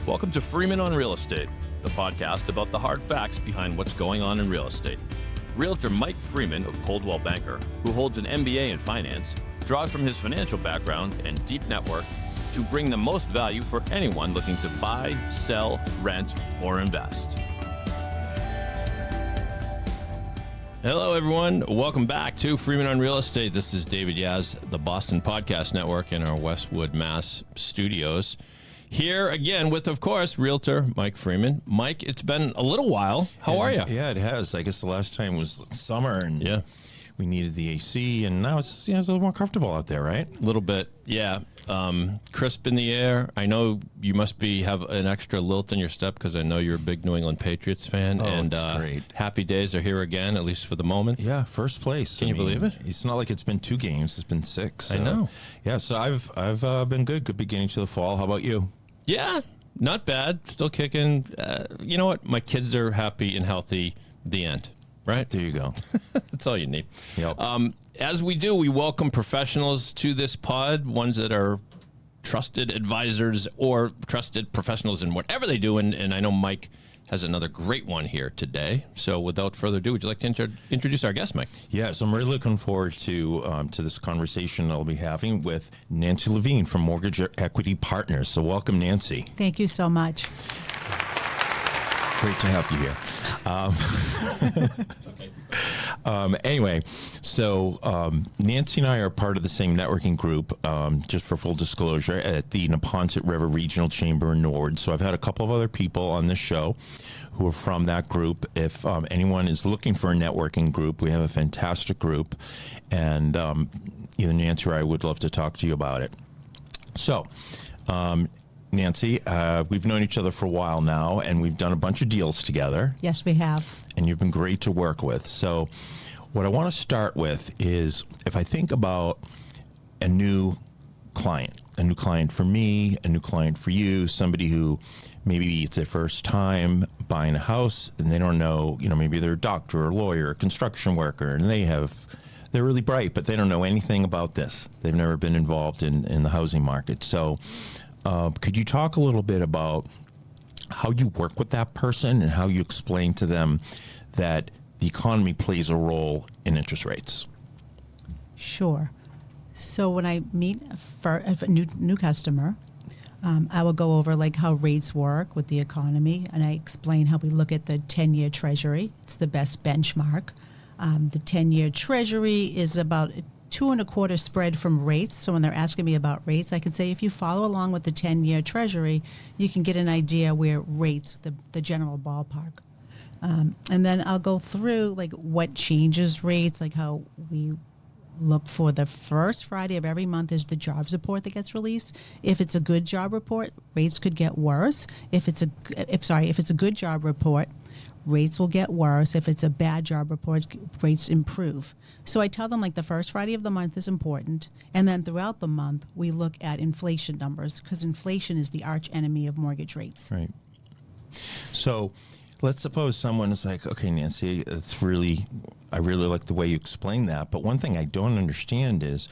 Welcome to Freeman on Real Estate, the podcast about the hard facts behind what's going on in real estate. Realtor Mike Freeman of Coldwell Banker, who holds an MBA in finance, draws from his financial background and deep network to bring the most value for anyone looking to buy, sell, rent, or invest. Hello, everyone. Welcome back to Freeman on Real Estate. This is David Yaz, the Boston Podcast Network in our Westwood, Mass. Studios. Here again with, of course, Realtor Mike Freeman. Mike, it's been a little while. How are you? Yeah, it has. I guess the last time was summer, and we needed the AC, and now it's, it's a little more comfortable out there, right? A little bit, yeah. Crisp in the air. I know you must have an extra lilt in your step because I know you're a big New England Patriots fan. And great. Happy days are here again, at least for the moment. Yeah, first place. Can you believe it? It's not like it's been 2 games; it's been 6. So. I know. Yeah, so I've been good. Good beginning to the fall. How about you? Yeah, not bad. Still kicking. You know what? My kids are happy and healthy. The end. Right? There you go. That's all you need. Yep. As we do, we welcome professionals to this pod, ones that are trusted advisors or trusted professionals in whatever they do. And I know Mike has another great one here today. So without further ado, would you like to introduce our guest, Mike? Yeah, so I'm really looking forward to this conversation I'll be having with Nancy Levine from Mortgage Equity Partners. So welcome, Nancy. Thank you so much. Great to have you here. Anyway, so Nancy and I are part of the same networking group, just for full disclosure, at the Neponset River Regional Chamber in Norwood. So I've had a couple of other people on this show who are from that group. If anyone is looking for a networking group, we have a fantastic group, and either Nancy or I would love to talk to you about it. So, Nancy, we've known each other for a while now, and we've done a bunch of deals together. Yes, we have. And you've been great to work with. So what I want to start with is, if I think about a new client for me, a new client for you, somebody who maybe it's their first time buying a house and they don't know, maybe they're a doctor or a lawyer or a construction worker, and they're really bright, but they don't know anything about this. They've never been involved in the housing market. So could you talk a little bit about how you work with that person and how you explain to them that the economy plays a role in interest rates? Sure. So when I meet a new customer, I will go over how rates work with the economy, and I explain how we look at the 10-year treasury. It's the best benchmark. The 10-year treasury is about 2.25 spread from rates. So when they're asking me about rates, I can say if you follow along with the 10-year treasury, you can get an idea where rates, the general ballpark. And then I'll go through what changes rates, how we look for the first Friday of every month is the jobs report that gets released. If it's a good job report, rates could get worse. If it's a good job report, rates will get worse. If it's a bad job report, rates improve. So I tell them the first Friday of the month is important. And then throughout the month, we look at inflation numbers because inflation is the arch enemy of mortgage rates. Right. So let's suppose someone is like, okay, Nancy, I really like the way you explain that. But one thing I don't understand is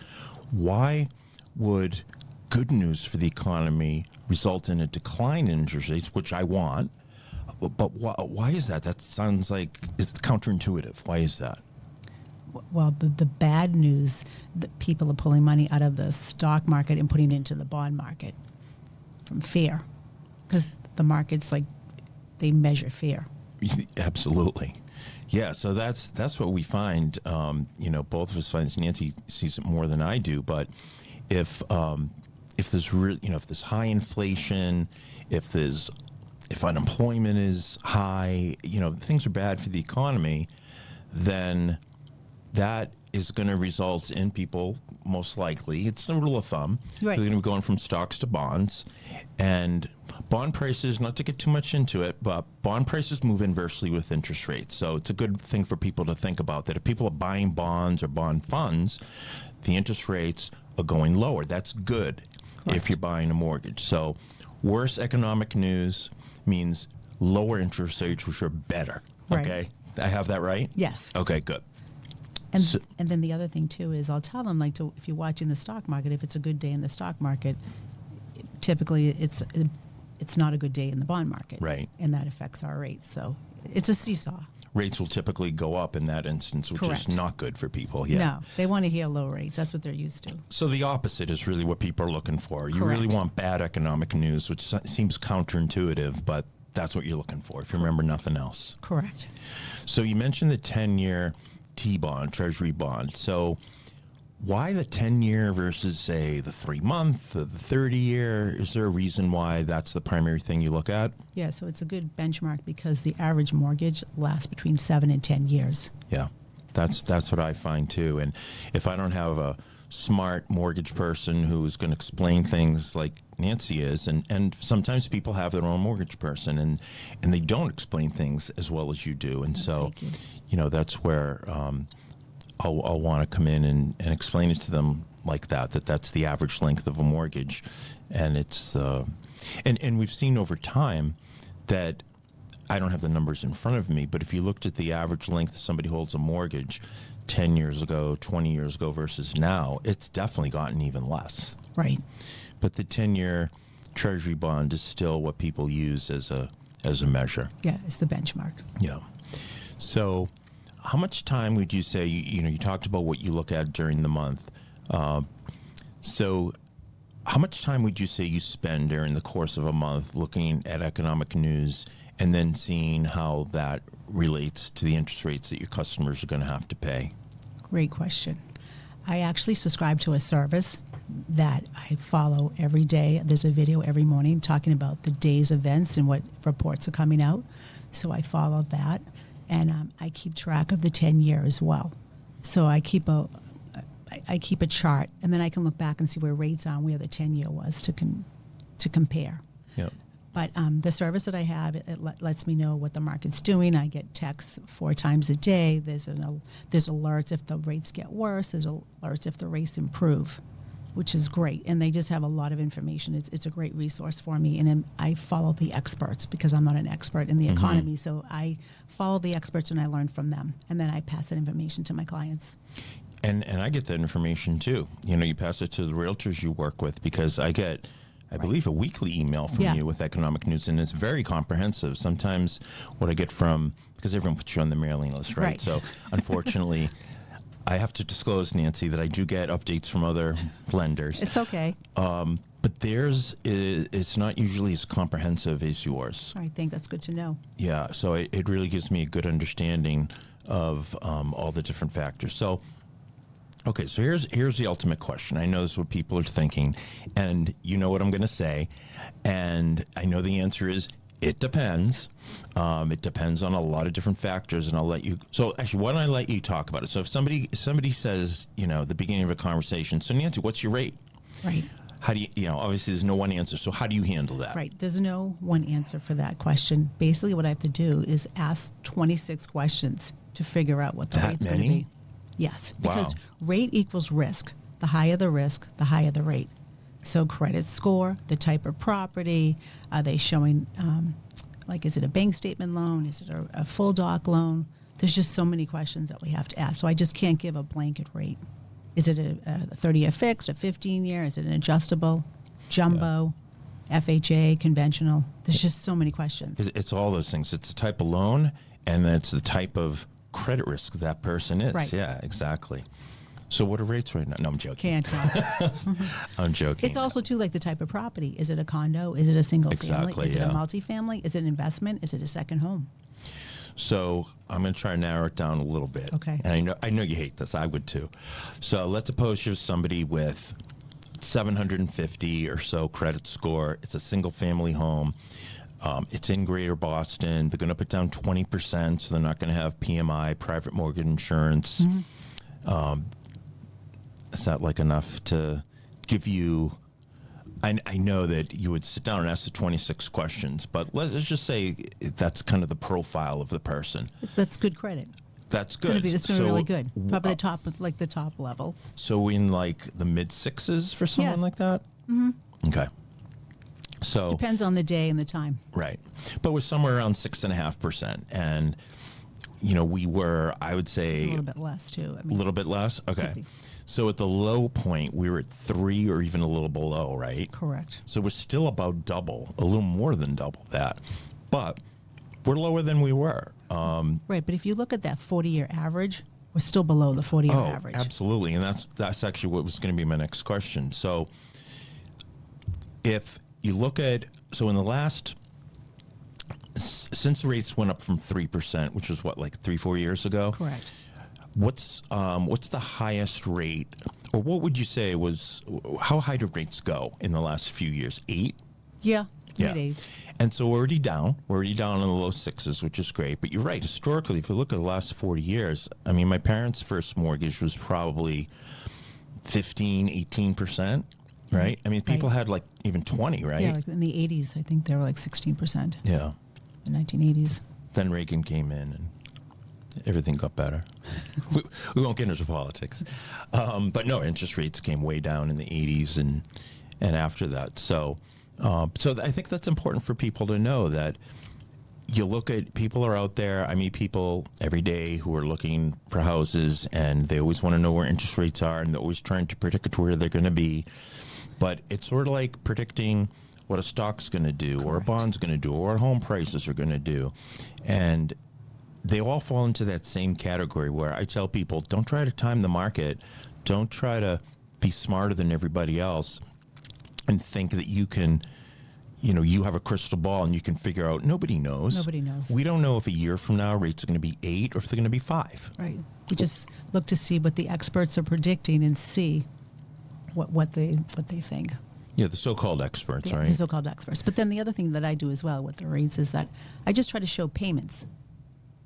why would good news for the economy result in a decline in interest rates, which I want? But why is that? That sounds like it's counterintuitive. Why is that? Well, the bad news, that people are pulling money out of the stock market and putting it into the bond market from fear. Because the markets, they measure fear. Absolutely. Yeah, so that's what we find. Both of us find, Nancy sees it more than I do, but if there's if there's high inflation, if unemployment is high, things are bad for the economy, then that is going to result in people, most likely, it's a rule of thumb, right, they're going to be going from stocks to bonds. And bond prices, not to get too much into it, but bond prices move inversely with interest rates. So it's a good thing for people to think about that if people are buying bonds or bond funds, the interest rates are going lower. That's good if you're buying a mortgage. So worse economic news means lower interest rates, which are better. Right. Okay? I have that right? Yes. Okay, good. And then the other thing, too, is I'll tell them, if you're watching the stock market, if it's a good day in the stock market, typically it's it's not a good day in the bond market. Right. And that affects our rates. So it's a seesaw. Rates will typically go up in that instance, which Correct. is not good for people. Yeah. No, they want to hear low rates. That's what they're used to. So the opposite is really what people are looking for. You really Correct. want bad economic news, which seems counterintuitive, but that's what you're looking for if you remember nothing else. Correct. So you mentioned the 10-year T-bond, Treasury bond. So why the 10-year versus, say, the 3-month, the 30-year? Is there a reason why that's the primary thing you look at? Yeah, so it's a good benchmark because the average mortgage lasts between 7 and 10 years. Yeah, that's what I find too. And if I don't have a smart mortgage person who's going to explain things like Nancy is, and sometimes people have their own mortgage person and they don't explain things as well as you do. And so, you know, that's where I'll want to come in and explain it to them like that's the average length of a mortgage. And it's, and we've seen over time that I don't have the numbers in front of me, but if you looked at the average length somebody holds a mortgage 10 years ago, 20 years ago versus now, it's definitely gotten even less. Right. But the 10-year Treasury bond is still what people use as a measure. Yeah, it's the benchmark. Yeah. So how much time would you say, you talked about what you look at during the month. So how much time would you say you spend during the course of a month looking at economic news and then seeing how that relates to the interest rates that your customers are going to have to pay? Great question. I actually subscribe to a service that I follow every day. There's a video every morning talking about the day's events and what reports are coming out. So I follow that, and I keep track of the 10-year as well. So I keep a chart, and then I can look back and see where rates are and where the 10-year was to compare. Yep. But the service that I have, it lets me know what the market's doing. I get texts 4 times a day. There's alerts if the rates get worse. There's alerts if the rates improve, which is great. And they just have a lot of information. It's a great resource for me. And I follow the experts because I'm not an expert in the economy. So I follow the experts and I learn from them. And then I pass that information to my clients. And I get that information too. You pass it to the realtors you work with because I get, I believe, a weekly email from you with economic news, and it's very comprehensive. Sometimes what I get because everyone puts you on the mailing list, right? So unfortunately, I have to disclose, Nancy, that I do get updates from other lenders. It's okay. But theirs, it's not usually as comprehensive as yours. I think that's good to know. Yeah, so it really gives me a good understanding of all the different factors. So, okay, so here's the ultimate question. I know this is what people are thinking, and you know what I'm going to say, and I know the answer is it depends. It depends on a lot of different factors, and I'll let you. So actually, why don't I let you talk about it? So if somebody says, at the beginning of a conversation, so Nancy, what's your rate? Right. How do you, obviously there's no one answer. So how do you handle that? Right. There's no one answer for that question. Basically, what I have to do is ask 26 questions to figure out what the rate's going to be. Yes, because rate equals risk. The higher the risk, the higher the rate. So credit score, the type of property, are they showing, is it a bank statement loan? Is it a full doc loan? There's just so many questions that we have to ask. So I just can't give a blanket rate. Is it a 30-year fixed, a 15-year? Is it an adjustable, jumbo, FHA, conventional? There's just so many questions. It's all those things. It's the type of loan, and then it's the type of credit risk that person is. Right. Yeah, exactly. So what are rates right now? No, I'm joking. Can't tell. I'm joking. It's also, too, like the type of property. Is it a condo? Is it a single family? Is it a multifamily? Is it an investment? Is it a second home? So I'm going to try to narrow it down a little bit. Okay. And I know you hate this. I would, too. So let's suppose you're somebody with 750 or so credit score. It's a single-family home. It's in Greater Boston. They're going to put down 20%, so they're not going to have PMI, private mortgage insurance. Mm-hmm. Is that enough to give you? I know that you would sit down and ask the 26 questions, but let's just say that's kind of the profile of the person. That's good credit. That's good. It's going to be really good. Probably the top level. So in the mid sixes for someone like that? Mm-hmm. Okay. So depends on the day and the time. Right. But we're somewhere around 6.5%. And we were, I would A say, little bit less too. I a mean, little bit less. could Okay. be. So at the low point, we were at 3 or even a little below, right? Correct. So we're still about double, a little more than double that. But we're lower than we were. Right, but if you look at that 40-year average, we're still below the 40-year average. Absolutely. And that's actually what was going to be my next question. So if you look at, so in the last, since rates went up from 3%, which was what, like 3-4 years ago? Correct. What's the highest rate, or what would you say how high did rates go in the last few years? 8? Yeah, Yeah. mid-eights. And so we're already down. We're already down in the low 6s, which is great. But you're right. Historically, if you look at the last 40 years, I mean, my parents' first mortgage was probably 15, 18%, right? I mean, people Right. had like even 20, right? Yeah, like in the 80s, I think they were like 16%. Yeah. The 1980s. Then Reagan came in and everything got better. we won't get into politics. But no, interest rates came way down in the 80s and after that. So I think that's important for people to know, that you look at, people are out there. I meet people every day who are looking for houses, and they always want to know where interest rates are, and they're always trying to predict where they're going to be. But it's sort of like predicting what a stock's going to do, or a bond's going to do, or what home prices are going to do. And they all fall into that same category where I tell people, don't try to time the market. Don't try to be smarter than everybody else and think that you can, you have a crystal ball and you can figure out. Nobody knows. Nobody knows. We don't know if a year from now rates are going to be 8 or if they're going to be 5. Right. We just look to see what the experts are predicting and see what they think. Yeah, the so-called experts, right? The so-called experts. But then the other thing that I do as well with the rates is that I just try to show payments.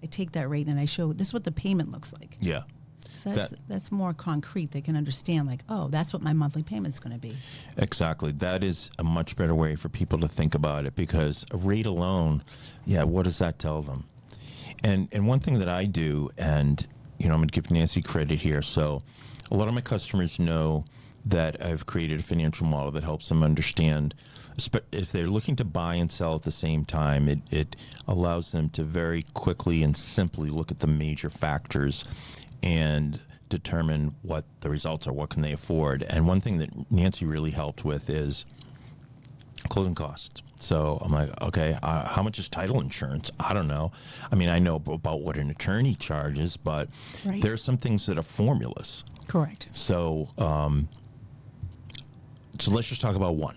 I take that rate and I show, this is what the payment looks like. Yeah. So that's more concrete. They can understand, like, oh, that's what my monthly payment's going to be. Exactly. That is a much better way for people to think about it, because a rate alone, what does that tell them? And one thing that I do, and I'm going to give Nancy credit here. So a lot of my customers know that I've created a financial model that helps them understand, if they're looking to buy and sell at the same time, it allows them to very quickly and simply look at the major factors and determine what the results are, what can they afford. And one thing that Nancy really helped with is closing costs. So I'm like, okay, how much is title insurance? I don't know. I mean, I know about what an attorney charges, but Right. there's some things that are formulas. Correct. So, so let's just talk about one.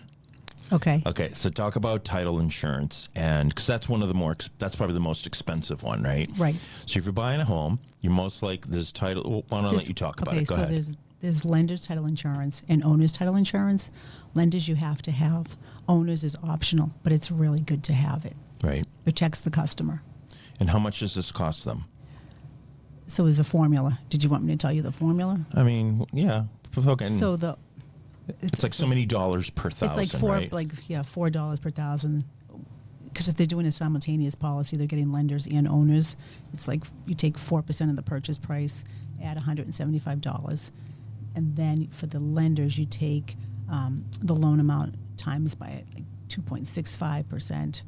Okay. Okay, so talk about title insurance, and because that's one of the that's probably the most expensive one, right? Right. So if you're buying a home, you're most like there's title. Well, why don't I let you talk about it? Go so ahead. there's lender's title insurance and owner's title insurance. Lenders you have to have. Owners is optional, but it's really good to have it. Right. Protects the customer. And how much does this cost them? So there's a formula. Did you want me to tell you the formula? I mean, yeah. Okay. So it's like so many dollars per thousand, it's like right? $4 per thousand. Because if they're doing a simultaneous policy, they're getting lenders and owners. It's like you take 4% of the purchase price, add $175, and then for the lenders, you take the loan amount times by like 2.65%,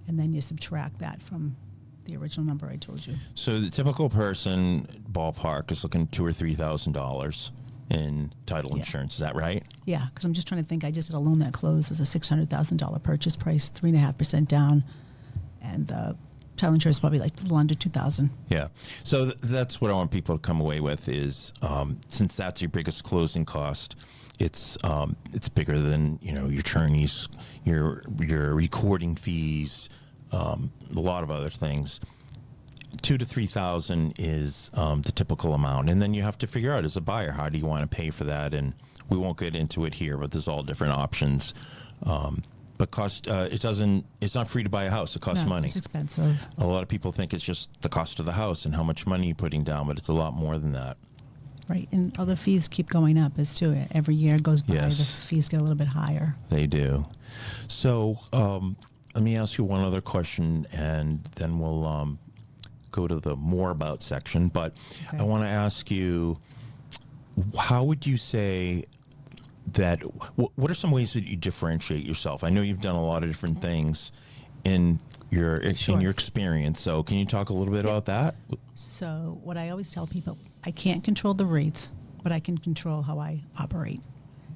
and then you subtract that from the original number I told you. So the typical person, ballpark, is looking $2,000 or $3,000 in title insurance. Is that right? Yeah, because I'm just trying to think. I just had a loan that closed as a $600,000 purchase price, 3.5% down, and the title insurance is probably like a little under $2,000. Yeah. So that's what I want people to come away with is, since that's your biggest closing cost, it's bigger than your attorneys, your recording fees, a lot of other things. $2,000 to $3,000 is the typical amount, and then you have to figure out as a buyer, how do you want to pay for that? And we won't get into it here, but there's all different options. But it's not free to buy a house. It costs money. It's expensive. A lot of people think it's just the cost of the house and how much money you're putting down, but it's a lot more than that. Right, and other fees keep going up as too. Every year goes by, Yes. the fees get a little bit higher. They do. So let me ask you one other question, and then we'll go to the more about section. But Okay. I want to ask you, how would you say that, what are some ways that you differentiate yourself? I know you've done a lot of different things in your Sure. experience. So can you talk a little bit about that? So what I always tell people, I can't control the rates, but I can control how I operate.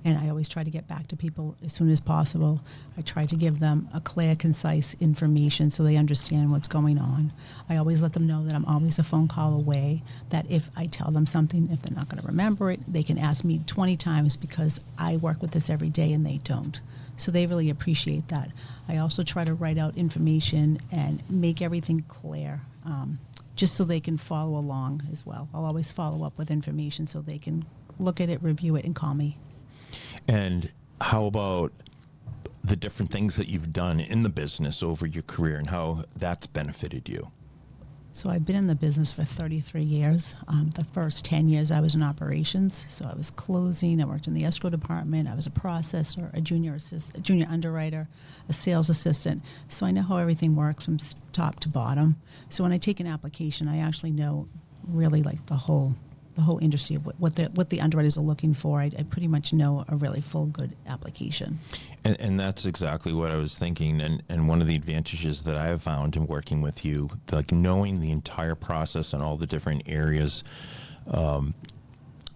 And I always try to get back to people as soon as possible. I try to give them a clear, concise information so they understand what's going on. I always let them know that I'm always a phone call away, that if I tell them something, if they're not going to remember it, they can ask me 20 times because I work with this every day and they don't. So they really appreciate that. I also try to write out information and make everything clear, just so they can follow along as well. I'll always follow up with information so they can look at it, review it, and call me. And how about the different things that you've done in the business over your career and how that's benefited you? So I've been in the business for 33 years. The first 10 years I was in operations. So I was closing. I worked in the escrow department. I was a processor, a junior underwriter, a sales assistant. So I know how everything works from top to bottom. So when I take an application, I actually know really like the whole industry of what the underwriters are looking for. I pretty much know a really full good application. And that's exactly what I was thinking. And one of the advantages that I have found in working with you, like knowing the entire process and all the different areas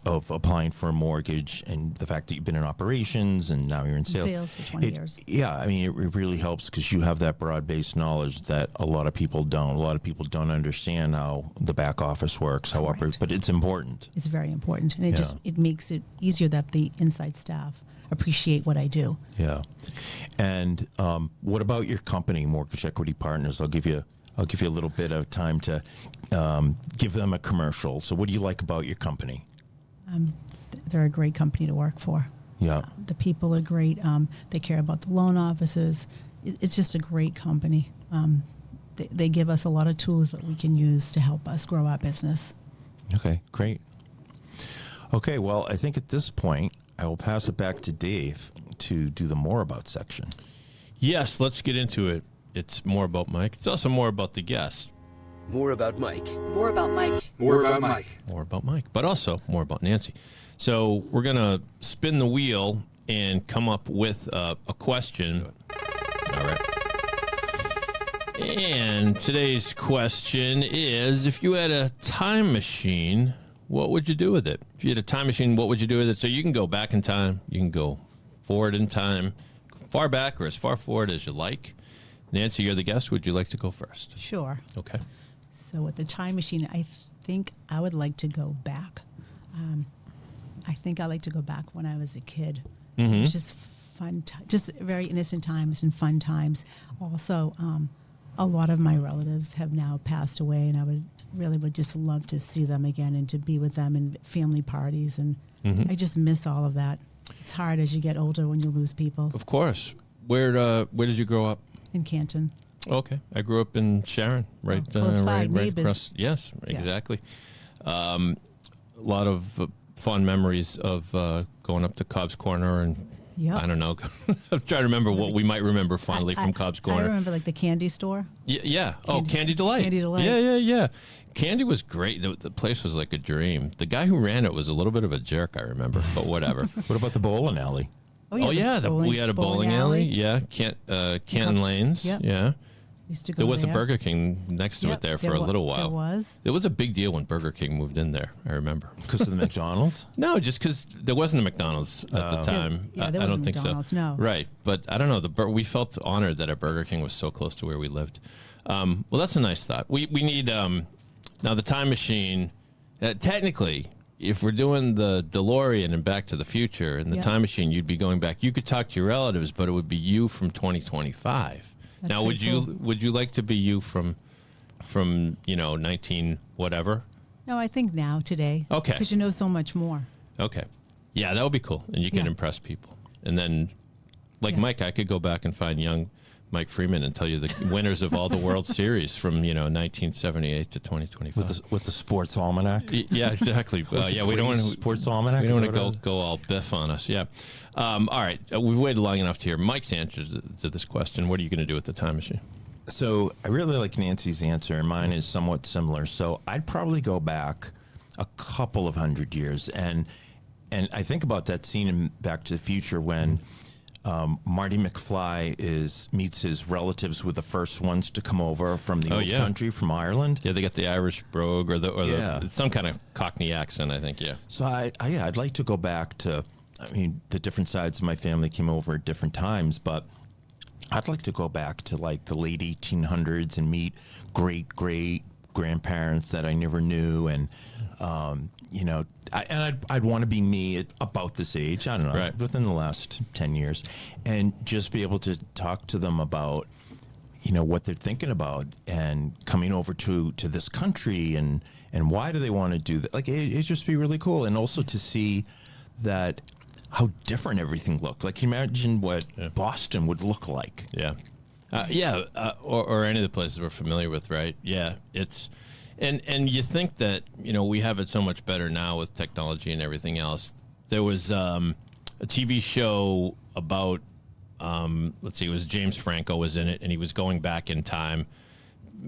of applying for a mortgage, and the fact that you've been in operations and now you're in sales for 20 years. Yeah, I mean, it really helps because you have that broad-based knowledge that a lot of people don't. A lot of people don't understand how the back office works, how operates, but it's important. It's very important, and it makes it easier that the inside staff appreciate what I do. Yeah. And what about your company, Mortgage Equity Partners? I'll give you a little bit of time to give them a commercial. So what do you like about your company? They're a great company to work for. Yeah. The people are great. They care about the loan officers. It's just a great company. They give us a lot of tools that we can use to help us grow our business. Okay, great. Okay, well, I think at this point, I will pass it back to Dave to do the more about section. Yes, let's get into it. It's more about Mike. It's also more about the guest. More about Mike. More about Mike. More about Mike. More about Mike, but also more about Nancy. So we're going to spin the wheel and come up with a question. All right. And today's question is, if you had a time machine, what would you do with it? If you had a time machine, what would you do with it? So you can go back in time. You can go forward in time, far back or as far forward as you like. Nancy, you're the guest. Would you like to go first? Sure. Okay. So with the time machine, I think I would like to go back. I think I like to go back when I was a kid. Mm-hmm. It was just fun, just very innocent times and fun times. Also, a lot of my relatives have now passed away, and I would just love to see them again and to be with them in family parties. And I just miss all of that. It's hard as you get older when you lose people. Of course. Where did you grow up? In Canton. Okay, I grew up in Sharon, right, close by, right neighbors. across. Yes, Yeah. exactly. A lot of fond memories of going up to Cobb's Corner, and Yep. I don't know. I'm trying to remember what we might remember fondly from Cobb's I Corner. remember like the candy store. Yeah. Candy Delight. Candy Delight. Yeah. Candy was great. The place was like a dream. The guy who ran it was a little bit of a jerk, I remember, but whatever. What about the bowling alley? We had a bowling alley. Yeah, Canton Lanes. Yep. Yeah. Used to go There was there. a Burger King next to it there for a little while. There was. It was a big deal when Burger King moved in there, I remember. Because of the McDonald's? No, just because there wasn't a McDonald's at the time. Yeah, there I don't wasn't think McDonald's, so. no. Right, but I don't know. We felt honored that a Burger King was so close to where we lived. Well, that's a nice thought. We need now the time machine. Technically, if we're doing the DeLorean and Back to the Future and the time machine, you'd be going back. You could talk to your relatives, but it would be you from 2025. That's now, pretty cool. would you like to be you from 19 whatever? No, I think now, today. Okay. Because you know so much more. Okay. Yeah, that would be cool. And you can Yeah. impress people. And then, like Yeah. Mike, I could go back and find young Mike Freeman and tell you the winners of all the World Series from, 1978 to 2025. With the sports almanac? Yeah, exactly. We don't want to Sports almanac? we don't want to go all biff on us. Yeah. All right. We've waited long enough to hear Mike's answer to this question. What are you going to do with the time machine? So I really like Nancy's answer, and mine is somewhat similar. So I'd probably go back a couple of 100 years, and I think about that scene in Back to the Future when Marty McFly meets his relatives with the first ones to come over from the old country, from Ireland. Yeah, they got the Irish brogue or Yeah. the some kind of Cockney accent, I think. Yeah. So I'd like to go back to, I mean, the different sides of my family came over at different times, but I'd like to go back to like the late 1800s and meet great grandparents that I never knew, and I'd want to be me at about this age. I don't know, within the last 10 years, and just be able to talk to them about, what they're thinking about and coming over to this country, and why do they want to do that? Like, it'd just be really cool, and also to see that how different everything looked. Like, can you imagine what Boston would look like? Yeah. Or any of the places we're familiar with, right? Yeah, it's and you think that we have it so much better now with technology and everything else. There was a TV show about it was James Franco was in it, and he was going back in time,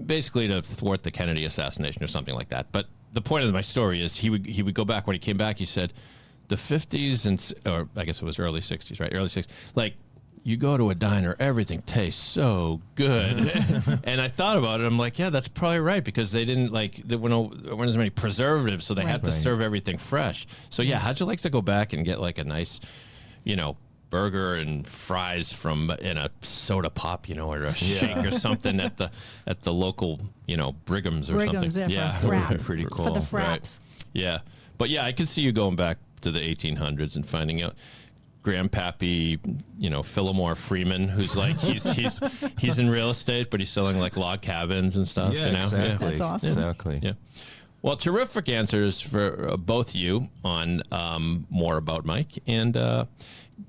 basically to thwart the Kennedy assassination or something like that. But the point of my story is he would go back. When he came back, he said the 50s or I guess it was early 60s, right? Early 60s, like. You go to a diner, everything tastes so good. And I thought about it. I'm like, yeah, that's probably right, because they didn't there weren't as many preservatives, so they had to serve everything fresh. So yeah, how'd you like to go back and get like a nice, burger and fries in a soda pop, or a shake or something at the local, Brigham's or something. Yeah, pretty cool. For the fraps. Right. Yeah, but yeah, I could see you going back to the 1800s and finding out. Grandpappy, Fillmore Freeman, who's like he's in real estate, but he's selling like log cabins and stuff. Yeah, exactly. That's awesome. Exactly. Yeah. Well, terrific answers for both you on more about Mike. And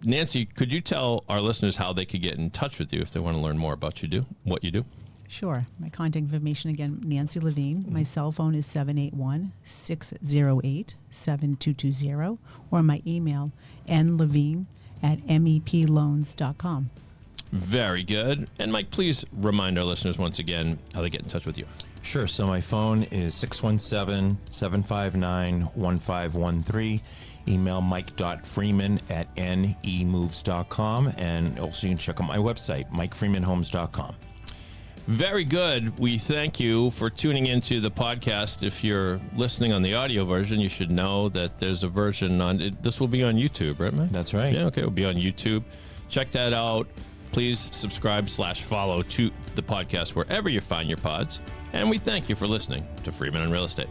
Nancy, could you tell our listeners how they could get in touch with you if they want to learn more about what you do? Sure. My contact information, again, Nancy Levine. My cell phone is 781-608-7220, or my email, nlevine@meploans.com. Very good. And Mike, please remind our listeners once again how they get in touch with you. Sure. So my phone is 617-759-1513. Email mike.freeman@nemoves.com. And also you can check out my website, mikefreemanhomes.com. Very good. We thank you for tuning into the podcast. If you're listening on the audio version, you should know that there's a version on it. This will be on YouTube, right, Mike? That's right. Yeah, okay. It'll be on YouTube. Check that out. Please subscribe/follow to the podcast wherever you find your pods. And we thank you for listening to Freeman on Real Estate.